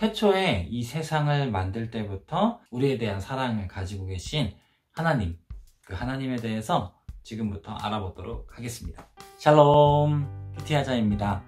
태초에 이 세상을 만들 때부터 우리에 대한 사랑을 가지고 계신 하나님, 그 하나님에 대해서 지금부터 알아보도록 하겠습니다. 샬롬, 큐티하자입니다.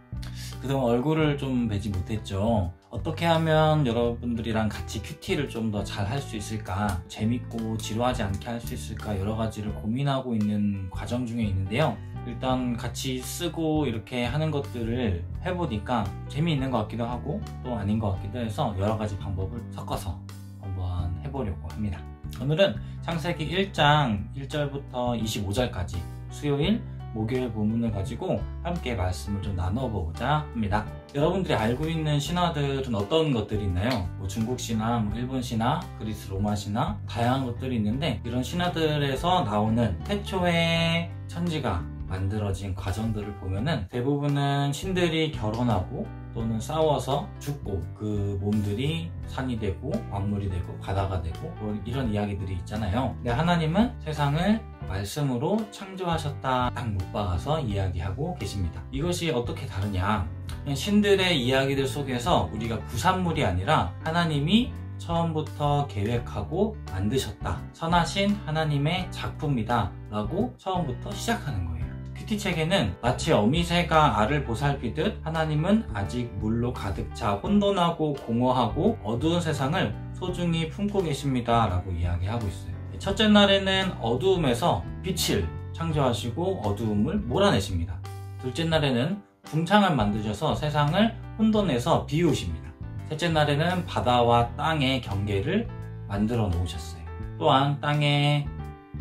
그동안 얼굴을 좀 뵈지 못했죠. 어떻게 하면 여러분들이랑 같이 큐티를 좀 더 잘 할 수 있을까, 재밌고 지루하지 않게 할 수 있을까 여러 가지를 고민하고 있는 과정 중에 있는데요. 일단 같이 쓰고 이렇게 하는 것들을 해보니까 재미있는 것 같기도 하고 또 아닌 것 같기도 해서 여러 가지 방법을 섞어서 한번 해보려고 합니다. 오늘은 창세기 1장 1절부터 25절까지 수요일, 목요일 본문을 가지고 함께 말씀을 좀 나눠보고자 합니다. 여러분들이 알고 있는 신화들은 어떤 것들이 있나요? 중국 신화, 일본 신화, 그리스 로마 신화, 다양한 것들이 있는데 이런 신화들에서 나오는 태초의 천지가 만들어진 과정들을 보면은 대부분은 신들이 결혼하고 또는 싸워서 죽고 그 몸들이 산이 되고 광물이 되고 바다가 되고 뭐 이런 이야기들이 있잖아요. 근데 하나님은 세상을 말씀으로 창조하셨다 딱 못 박아서 이야기하고 계십니다. 이것이 어떻게 다르냐? 신들의 이야기들 속에서 우리가 부산물이 아니라 하나님이 처음부터 계획하고 만드셨다, 선하신 하나님의 작품이다 라고 처음부터 시작하는 거예요. 큐티책에는 마치 어미새가 알을 보살피듯 하나님은 아직 물로 가득 차 혼돈하고 공허하고 어두운 세상을 소중히 품고 계십니다 라고 이야기하고 있어요. 첫째 날에는 어두움에서 빛을 창조하시고 어두움을 몰아내십니다. 둘째 날에는 궁창을 만드셔서 세상을 혼돈에서 비우십니다. 셋째 날에는 바다와 땅의 경계를 만들어 놓으셨어요. 또한 땅에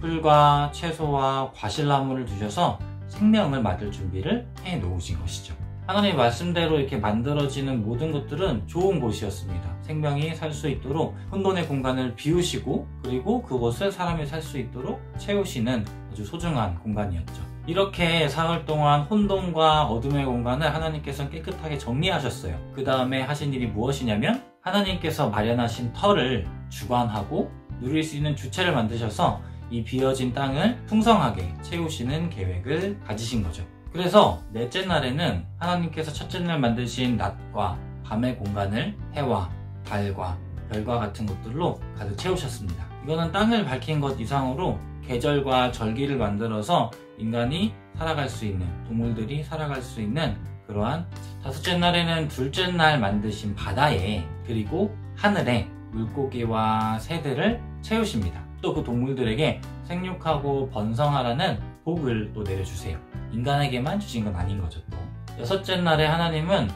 풀과 채소와 과실나무를 두셔서 생명을 맡을 준비를 해 놓으신 것이죠. 하나님의 말씀대로 이렇게 만들어지는 모든 것들은 좋은 곳이었습니다. 생명이 살 수 있도록 혼돈의 공간을 비우시고 그리고 그곳을 사람이 살 수 있도록 채우시는 아주 소중한 공간이었죠. 이렇게 사흘 동안 혼돈과 어둠의 공간을 하나님께서 깨끗하게 정리하셨어요. 그 다음에 하신 일이 무엇이냐면 하나님께서 마련하신 터를 주관하고 누릴 수 있는 주체를 만드셔서 이 비어진 땅을 풍성하게 채우시는 계획을 가지신 거죠. 그래서 넷째 날에는 하나님께서 첫째 날 만드신 낮과 밤의 공간을 해와 달과 별과 같은 것들로 가득 채우셨습니다. 이거는 땅을 밝힌 것 이상으로 계절과 절기를 만들어서 인간이 살아갈 수 있는, 동물들이 살아갈 수 있는 그러한 다섯째 날에는 둘째 날 만드신 바다에 그리고 하늘에 물고기와 새들을 채우십니다. 또 그 동물들에게 생육하고 번성하라는 복을 또 내려주세요. 인간에게만 주신 건 아닌 거죠. 또 여섯째 날에 하나님은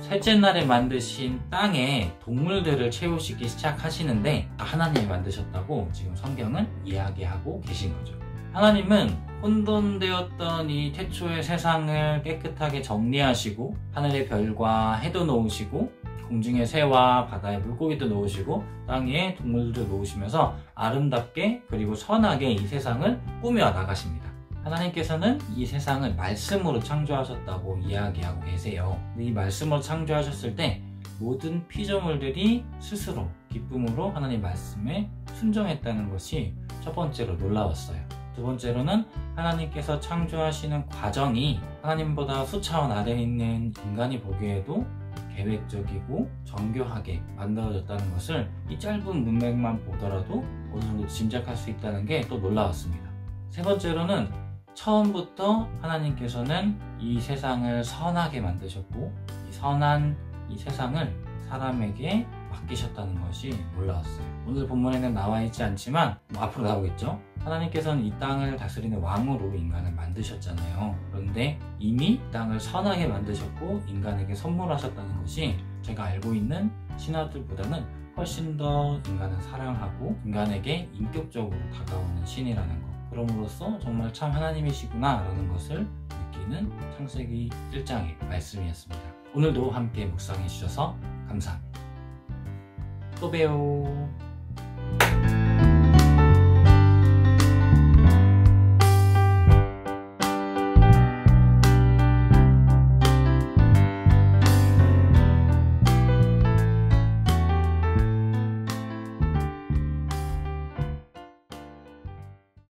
셋째 날에 만드신 땅에 동물들을 채우시기 시작하시는데 하나님이 만드셨다고 지금 성경은 이야기하고 계신 거죠. 하나님은 혼돈되었던 이 태초의 세상을 깨끗하게 정리하시고 하늘의 별과 해도 놓으시고 공중의 새와 바다의 물고기도 놓으시고 땅에 동물들도 놓으시면서 아름답게 그리고 선하게 이 세상을 꾸며 나가십니다. 하나님께서는 이 세상을 말씀으로 창조하셨다고 이야기하고 계세요. 이 말씀으로 창조하셨을 때 모든 피조물들이 스스로 기쁨으로 하나님 말씀에 순종했다는 것이 첫 번째로 놀라웠어요. 두 번째로는 하나님께서 창조하시는 과정이 하나님보다 수차원 아래에 있는 인간이 보기에도 계획적이고 정교하게 만들어졌다는 것을 이 짧은 문맥만 보더라도 어느 정도 짐작할 수 있다는 게 또 놀라웠습니다. 세 번째로는 처음부터 하나님께서는 이 세상을 선하게 만드셨고 이 선한 이 세상을 사람에게 맡기셨다는 것이 놀라웠어요. 오늘 본문에는 나와 있지 않지만 앞으로 나오겠죠. 하나님께서는 이 땅을 다스리는 왕으로 인간을 만드셨잖아요. 그런데 이미 이 땅을 선하게 만드셨고 인간에게 선물하셨다는 것이 제가 알고 있는 신화들보다는 훨씬 더 인간을 사랑하고 인간에게 인격적으로 다가오는 신이라는 것, 그럼으로써 정말 참 하나님이시구나 라는 것을 느끼는 창세기 1장의 말씀이었습니다. 오늘도 함께 묵상해 주셔서 감사합니다. 또 봬요.